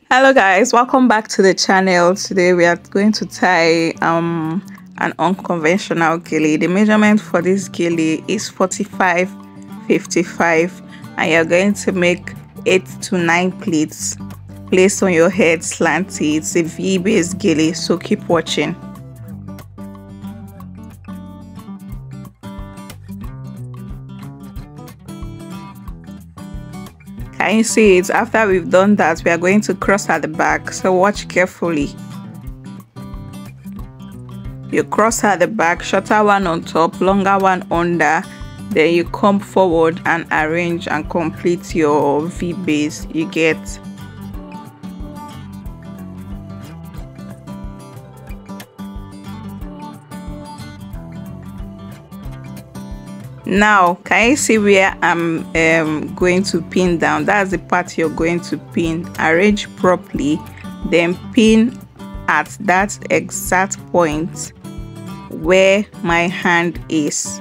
Hello guys, welcome back to the channel. Today we are going to tie an unconventional gele. The measurement for this gele is 45-55 and you're going to make 8 to 9 pleats placed on your head slanty. It's a V-based gele, so keep watching. Can you see it? After we've done that, we are going to cross at the back, so watch carefully. You cross at the back, shorter one on top, longer one under, then you come forward and arrange and complete your V base. You get. Now can you see where I'm going to pin down? That's the part you're going to pin. Arrange properly, then pin at that exact point where my hand is.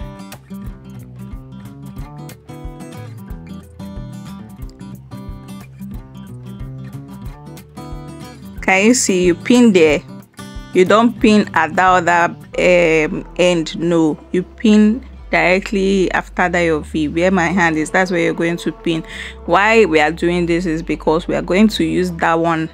Can you see? You pin there. You don't pin at the other end. No, you pin directly after that your V, where my hand is. That's where you're going to pin. Why we are doing this is because we are going to use that one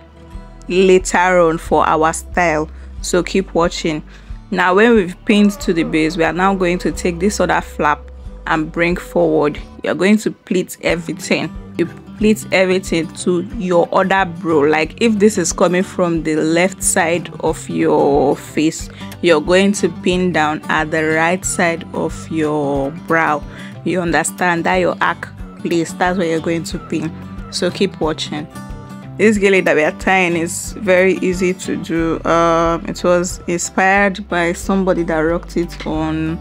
later on for our style, so keep watching. Now when we've pinned to the base, we are now going to take this other flap and bring forward. You're going to pleat everything. You pleat everything to your other brow. Like if this is coming from the left side of your face, you're going to pin down at the right side of your brow. You understand? That your arc place, that's where you're going to pin, so keep watching. This gele that we are tying is very easy to do. It was inspired by somebody that rocked it on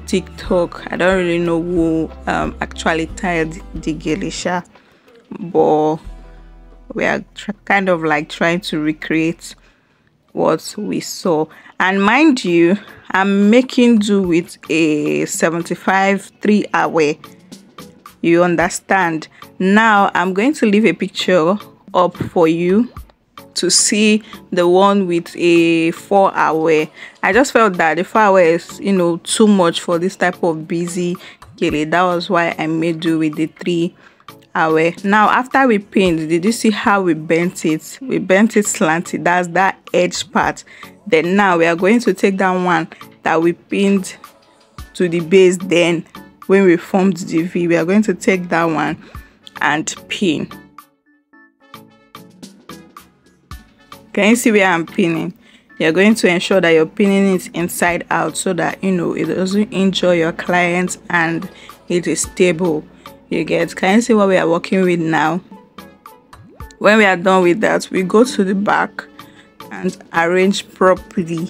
TikTok. I don't really know who actually tied the gele, but we are kind of like trying to recreate what we saw. And mind you, I'm making do with a 75 3-hour. You understand? Now I'm going to leave a picture up for you to see the one with a 4-hour. I just felt that the 4-hour is, you know, too much for this type of busy gele. That was why I made do with the 3-hour. Now after we pinned, did you see how we bent it? We bent it slanted. That's that edge part. Then now we are going to take that one that we pinned to the base. Then when we formed the V, we are going to take that one and pin. Can you see where I'm pinning? You're going to ensure that you're pinning it inside out so that, you know, it doesn't injure your client and it is stable. You get? Can you see what we are working with now? When we are done with that, we go to the back and arrange properly.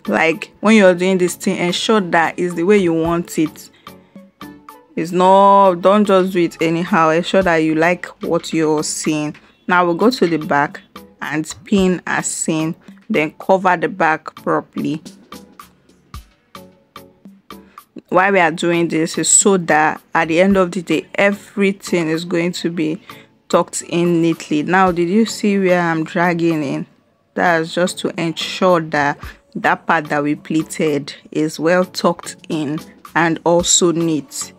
Like when you're doing this thing, ensure that is the way you want it. It's not, don't just do it anyhow. Ensure that you like what you're seeing. Now we'll go to the back and pin as seen, then cover the back properly. Why we are doing this is so that at the end of the day, everything is going to be tucked in neatly. Now did you see where I'm dragging in? That's just to ensure that that part that we pleated is well tucked in and also neat.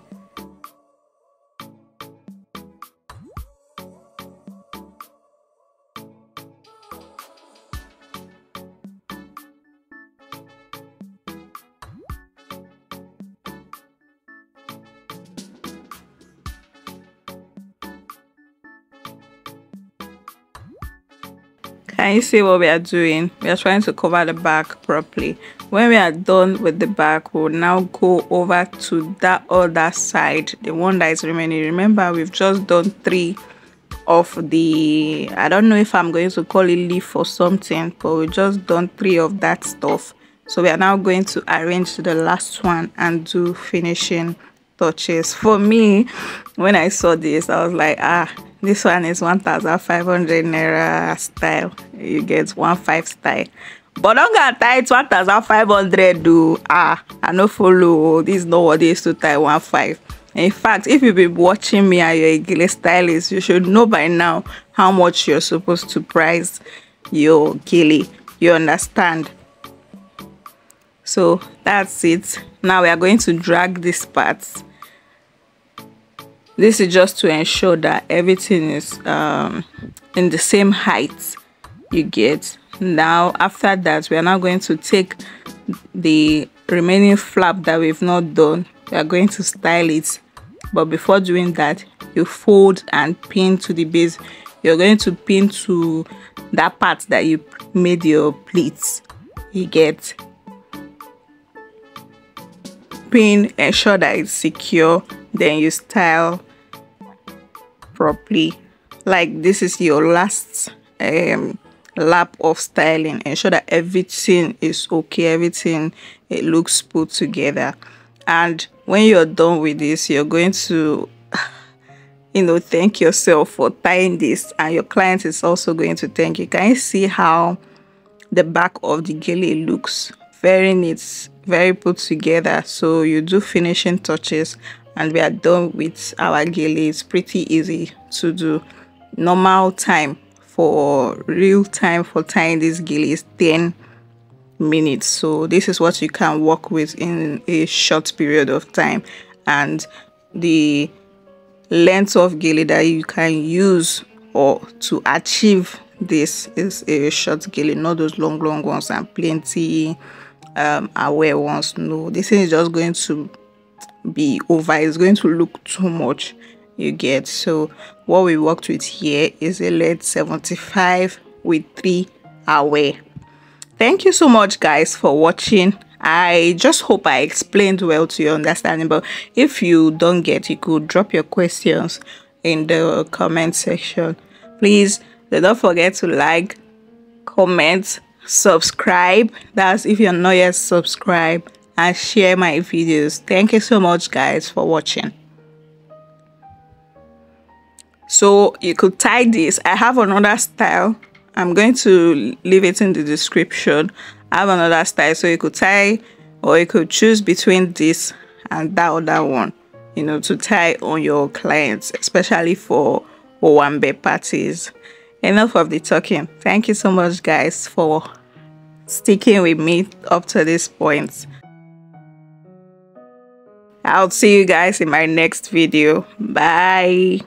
Can you see what we are doing? We are trying to cover the back properly. When we are done with the back, we'll now go over to that other side, the one that is remaining. Remember, we've just done 3 of the, I don't know if I'm going to call it leaf or something, but we've just done 3 of that stuff. So we are now going to arrange the last one and do finishing touches. For me, when I saw this, I was like, this one is 1,500 naira style. You get 1.5 style. But don't get tie it 1,500 do. I no follow. This is not what they used to tie 1.5. In fact, if you've been watching me and you're a gele stylist, you should know by now how much you're supposed to price your gele. You understand? So that's it. Now we are going to drag this part. This is just to ensure that everything is in the same height you get. Now after that, we are now going to take the remaining flap that we've not done. We are going to style it, but before doing that, you fold and pin to the base. You're going to pin to that part that you made your pleats. You get, pin, ensure that it's secure, then you style properly. Like this is your last lap of styling. Ensure that everything is okay, everything, it looks put together. And when you're done with this, you're going to thank yourself for tying this, and your client is also going to thank you. Can you see how the back of the gele looks? Very neat, very put together. So you do finishing touches and we are done with our gele. It's pretty easy to do. Normal time for real time for tying this gele is 10 minutes. So this is what you can work with in a short period of time. And the length of gele that you can use or to achieve this is a short gele, not those long ones and plenty aware ones. No, this thing is just going to be over. It's going to look too much, you get. So what we worked with here is a lead 75 with 3 aware. Thank you so much guys for watching. I just hope I explained well to your understanding, but if you don't get, you could drop your questions in the comment section. Please don't forget to like, comment, subscribe, that's if you're not yet subscribed, and share my videos. Thank you so much guys for watching. So you could tie this. I have another style, I'm going to leave it in the description. I have another style, so you could tie, or you could choose between this and that other one, to tie on your clients, especially for owambe parties. Enough of the talking. Thank you so much guys for sticking with me up to this point. I'll see you guys in my next video. Bye.